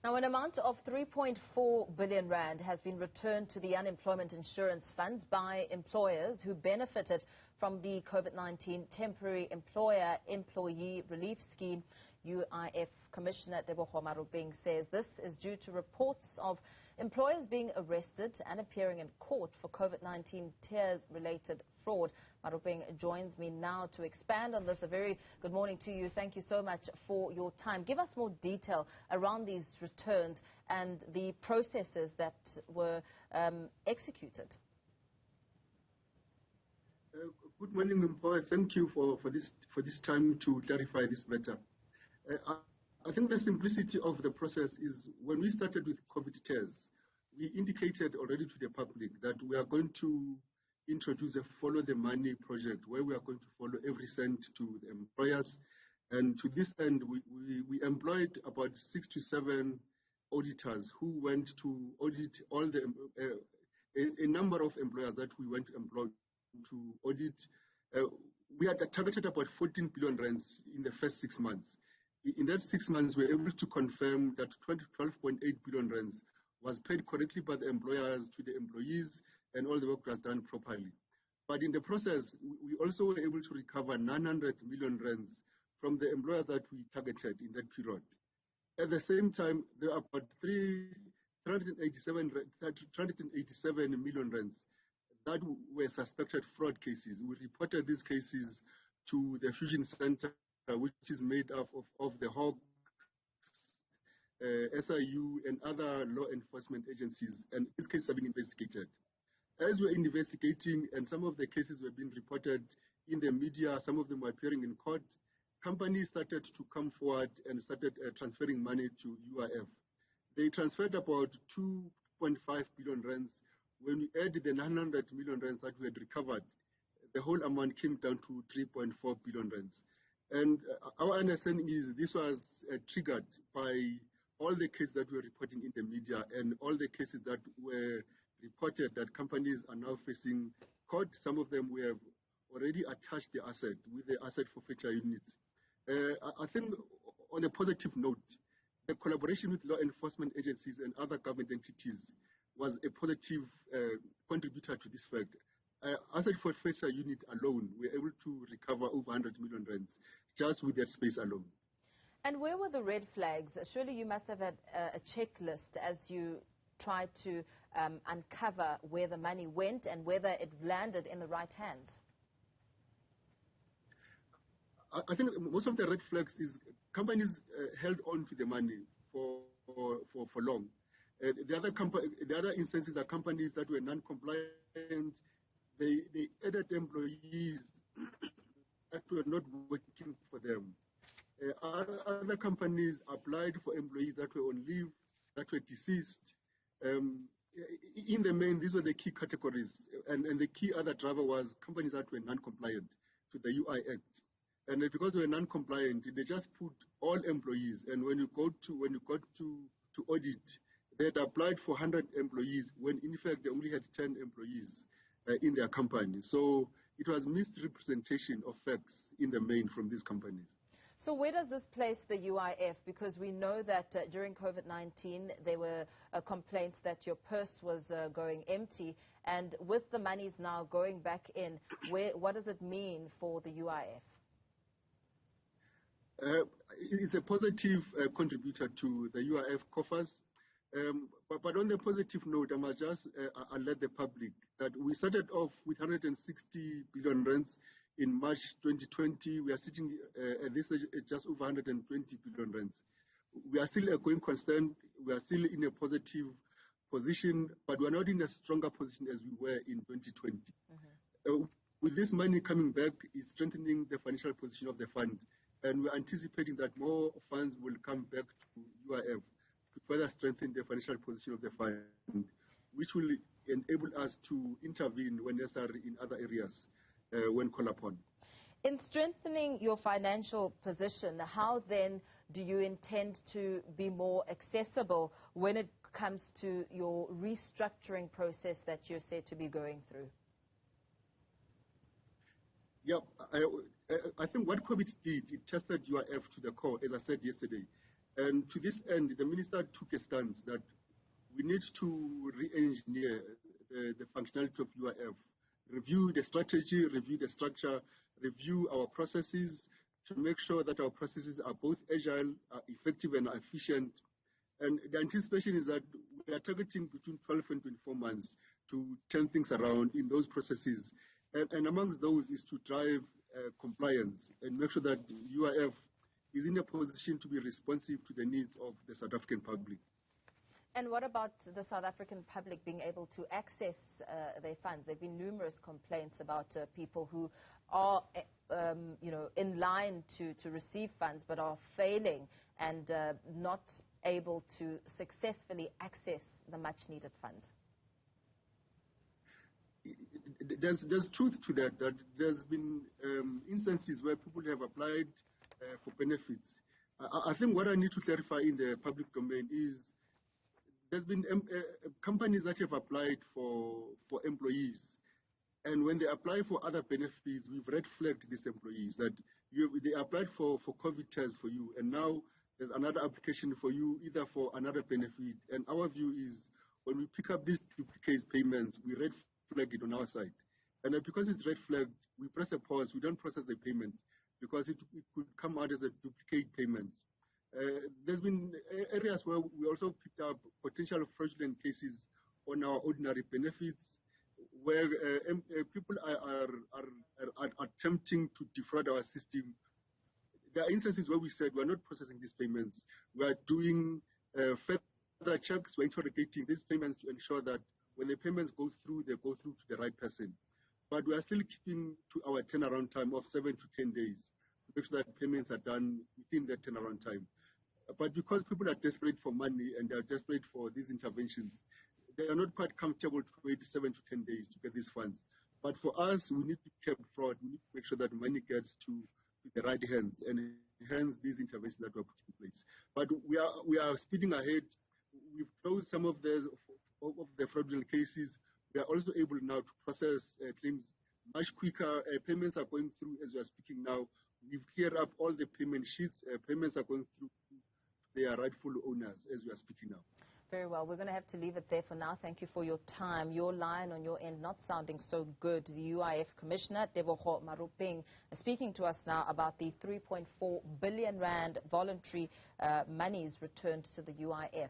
Now, an amount of 3.4 billion rand has been returned to the Unemployment Insurance Fund by employers who benefited from the COVID-19 Temporary Employer-Employee Relief Scheme. UIF Commissioner Tebogo Maruping says this is due to reports of employers being arrested and appearing in court for COVID-19 TERS-related fraud. Maruping joins me now to expand on this. A very good morning to you. Thank you so much for your time. Give us more detail around these returns and the processes that were executed. Good morning, Mpho. Thank you for this time to clarify this matter. I think the simplicity of the process is when we started with COVID TERS, we indicated already to the public that we are going to introduce a follow the money project where we are going to follow every cent to the employers. And to this end, we employed about 6 to 7 auditors who went to audit all the a number of employers that we went to employ to audit. We had targeted about 14 billion rands in the first 6 months. In that 6 months, we were able to confirm that 12.8 billion rands was paid correctly by the employers to the employees, and all the work was done properly. But in the process, we also were able to recover 900 million rands from the employers that we targeted in that period. At the same time, there are about 387 million rands that were suspected fraud cases. We reported these cases to the Fusion Center, which is made up of the Hawk, SIU, and other law enforcement agencies, and these cases have been investigated. As we're investigating, and some of the cases were being reported in the media, some of them were appearing in court, companies started to come forward and started transferring money to UIF. They transferred about 2.5 billion rands. When we added the 900 million rands that we had recovered, the whole amount came down to 3.4 billion rands. And our understanding is this was triggered by all the cases that we were reporting in the media and all the cases that were reported that companies are now facing court. Some of them we have already attached the asset with the asset forfeiture units. I think on a positive note, the collaboration with law enforcement agencies and other government entities was a positive contributor to this fact. Asset forfeiture unit alone, we were able to recover over 100 million rands just with that space alone. And where were the red flags? Surely you must have had a checklist as you tried to uncover where the money went and whether it landed in the right hands. I think most of the red flags is companies held on to the money for long. The other instances are companies that were non-compliant. They added employees that were not working for them. Other companies applied for employees that were on leave, that were deceased. In the main, these were the key categories. And the key other driver was companies that were non-compliant to the UI Act. And because they were non-compliant, they just put all employees. And when you got to audit, they had applied for 100 employees when in fact they only had 10 employees in their company. So it was misrepresentation of facts in the main from these companies. So where does this place the UIF? Because we know that during COVID-19 there were complaints that your purse was going empty, and with the monies now going back in, what does it mean for the UIF? It's a positive contributor to the UIF coffers. But on the positive note, I must just alert the public that we started off with 160 billion rands in March 2020. We are sitting at this stage at just over 120 billion rands. We are still a going concern. We are still in a positive position, but we are not in a stronger position as we were in 2020. With this money coming back, is strengthening the financial position of the fund, and we're anticipating that more funds will come back to UIF to further strengthen the financial position of the fund, which will enable us to intervene when necessary in other areas when called upon. In strengthening your financial position, how then do you intend to be more accessible when it comes to your restructuring process that you're said to be going through? Yeah, I think what COVID did, it tested UIF to the core, as I said yesterday. And to this end, the minister took a stance that we need to re-engineer the functionality of UIF, review the strategy, review the structure, review our processes to make sure that our processes are both agile, effective, and efficient. And the anticipation is that we are targeting between 12 and 24 months to turn things around in those processes. And amongst those is to drive compliance and make sure that UIF is in a position to be responsive to the needs of the South African public. And what about the South African public being able to access their funds? There have been numerous complaints about people who are, in line to receive funds but are failing and not able to successfully access the much-needed funds. There's truth to that there's been instances where people have applied for benefits. I think what I need to clarify in the public domain is there's been companies that have applied for employees, and when they apply for other benefits, we've red flagged these employees that they applied for Covid TERS for you, and now there's another application for you either for another benefit. And our view is when we pick up these duplicate payments, we red flag it on our side. And because it's red flagged, we press a pause. We don't process the payment because it could come out as a duplicate payment. There's been areas where we also picked up potential fraudulent cases on our ordinary benefits, where people are attempting to defraud our system. There are instances where we said we're not processing these payments. We are doing further checks. We're interrogating these payments to ensure that when the payments go through, they go through to the right person. But we are still keeping to our turnaround time of 7 to 10 days to make sure that payments are done within that turnaround time. But because people are desperate for money and they are desperate for these interventions, they are not quite comfortable to wait 7 to 10 days to get these funds. But for us, we need to keep fraud. We need to make sure that money gets to the right hands, and hence these interventions that were put in place. But we are speeding ahead. We've closed some of the fraudulent cases. We are also able now to process claims much quicker. Payments are going through as we are speaking now. We've cleared up all the payment sheets. Payments are going through their rightful owners as we are speaking now. Very well. We're going to have to leave it there for now. Thank you for your time. Your line on your end not sounding so good. The UIF Commissioner, Tebogo Maruping, speaking to us now about the 3.4 billion rand voluntary monies returned to the UIF.